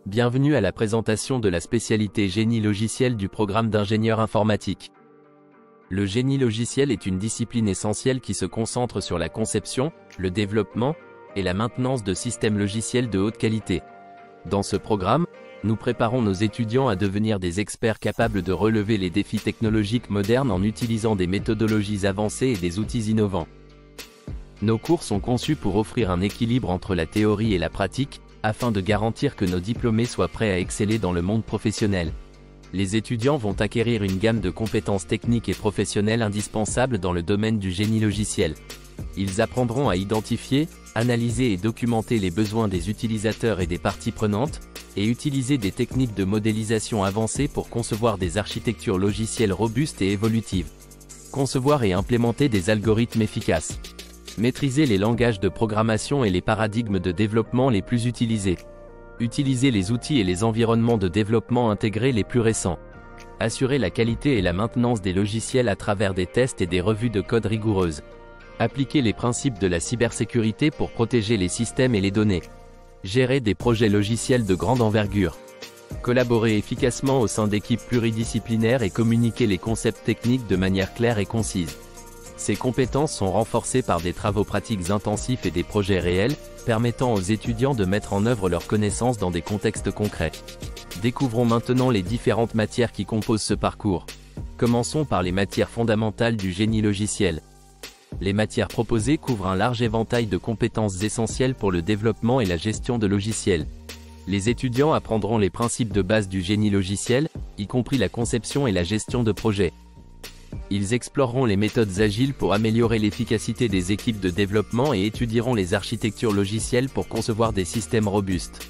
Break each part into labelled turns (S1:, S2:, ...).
S1: Bienvenue à la présentation de la spécialité génie logiciel du programme d'ingénieur informatique. Le génie logiciel est une discipline essentielle qui se concentre sur la conception, le développement et la maintenance de systèmes logiciels de haute qualité. Dans ce programme, nous préparons nos étudiants à devenir des experts capables de relever les défis technologiques modernes en utilisant des méthodologies avancées et des outils innovants. Nos cours sont conçus pour offrir un équilibre entre la théorie et la pratique, afin de garantir que nos diplômés soient prêts à exceller dans le monde professionnel. Les étudiants vont acquérir une gamme de compétences techniques et professionnelles indispensables dans le domaine du génie logiciel. Ils apprendront à identifier, analyser et documenter les besoins des utilisateurs et des parties prenantes, et utiliser des techniques de modélisation avancées pour concevoir des architectures logicielles robustes et évolutives. Concevoir et implémenter des algorithmes efficaces. Maîtriser les langages de programmation et les paradigmes de développement les plus utilisés. Utiliser les outils et les environnements de développement intégrés les plus récents. Assurer la qualité et la maintenance des logiciels à travers des tests et des revues de code rigoureuses. Appliquer les principes de la cybersécurité pour protéger les systèmes et les données. Gérer des projets logiciels de grande envergure. Collaborer efficacement au sein d'équipes pluridisciplinaires et communiquer les concepts techniques de manière claire et concise. Ces compétences sont renforcées par des travaux pratiques intensifs et des projets réels, permettant aux étudiants de mettre en œuvre leurs connaissances dans des contextes concrets. Découvrons maintenant les différentes matières qui composent ce parcours. Commençons par les matières fondamentales du génie logiciel. Les matières proposées couvrent un large éventail de compétences essentielles pour le développement et la gestion de logiciels. Les étudiants apprendront les principes de base du génie logiciel, y compris la conception et la gestion de projets. Ils exploreront les méthodes agiles pour améliorer l'efficacité des équipes de développement et étudieront les architectures logicielles pour concevoir des systèmes robustes.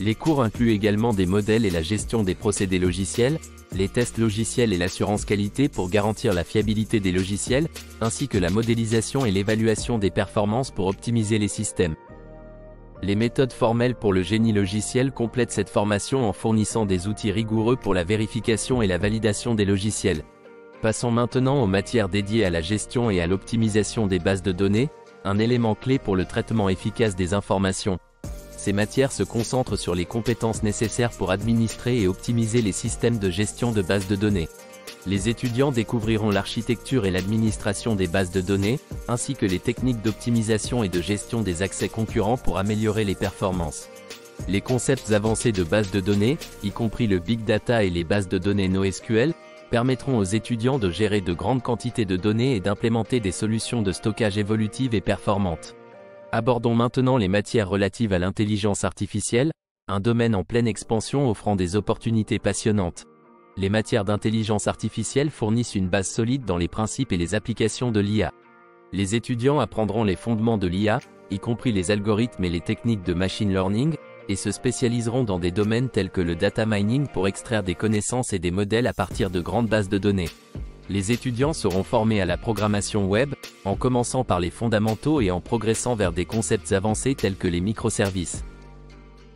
S1: Les cours incluent également des modèles et la gestion des procédés logiciels, les tests logiciels et l'assurance qualité pour garantir la fiabilité des logiciels, ainsi que la modélisation et l'évaluation des performances pour optimiser les systèmes. Les méthodes formelles pour le génie logiciel complètent cette formation en fournissant des outils rigoureux pour la vérification et la validation des logiciels. Passons maintenant aux matières dédiées à la gestion et à l'optimisation des bases de données, un élément clé pour le traitement efficace des informations. Ces matières se concentrent sur les compétences nécessaires pour administrer et optimiser les systèmes de gestion de bases de données. Les étudiants découvriront l'architecture et l'administration des bases de données, ainsi que les techniques d'optimisation et de gestion des accès concurrents pour améliorer les performances. Les concepts avancés de bases de données, y compris le big data et les bases de données NoSQL, permettront aux étudiants de gérer de grandes quantités de données et d'implémenter des solutions de stockage évolutives et performantes. Abordons maintenant les matières relatives à l'intelligence artificielle, un domaine en pleine expansion offrant des opportunités passionnantes. Les matières d'intelligence artificielle fournissent une base solide dans les principes et les applications de l'IA. Les étudiants apprendront les fondements de l'IA, y compris les algorithmes et les techniques de machine learning, et se spécialiseront dans des domaines tels que le data mining pour extraire des connaissances et des modèles à partir de grandes bases de données. Les étudiants seront formés à la programmation web, en commençant par les fondamentaux et en progressant vers des concepts avancés tels que les microservices.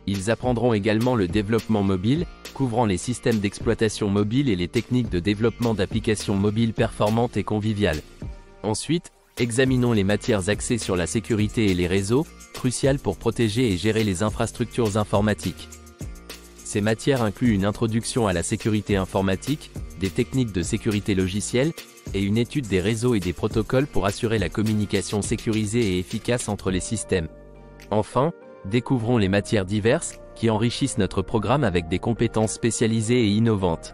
S1: Ils apprendront également le développement mobile, couvrant les systèmes d'exploitation mobile et les techniques de développement d'applications mobiles performantes et conviviales. Ensuite, examinons les matières axées sur la sécurité et les réseaux, cruciales pour protéger et gérer les infrastructures informatiques. Ces matières incluent une introduction à la sécurité informatique, des techniques de sécurité logicielle, et une étude des réseaux et des protocoles pour assurer la communication sécurisée et efficace entre les systèmes. Enfin, découvrons les matières diverses, qui enrichissent notre programme avec des compétences spécialisées et innovantes.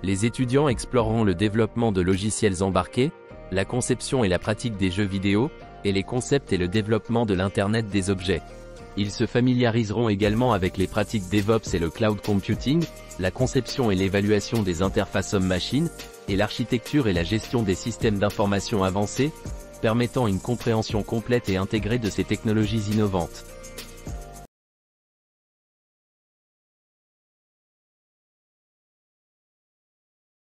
S1: Les étudiants exploreront le développement de logiciels embarqués, la conception et la pratique des jeux vidéo, et les concepts et le développement de l'Internet des objets. Ils se familiariseront également avec les pratiques DevOps et le cloud computing, la conception et l'évaluation des interfaces homme-machine, et l'architecture et la gestion des systèmes d'information avancés, permettant une compréhension complète et intégrée de ces technologies innovantes.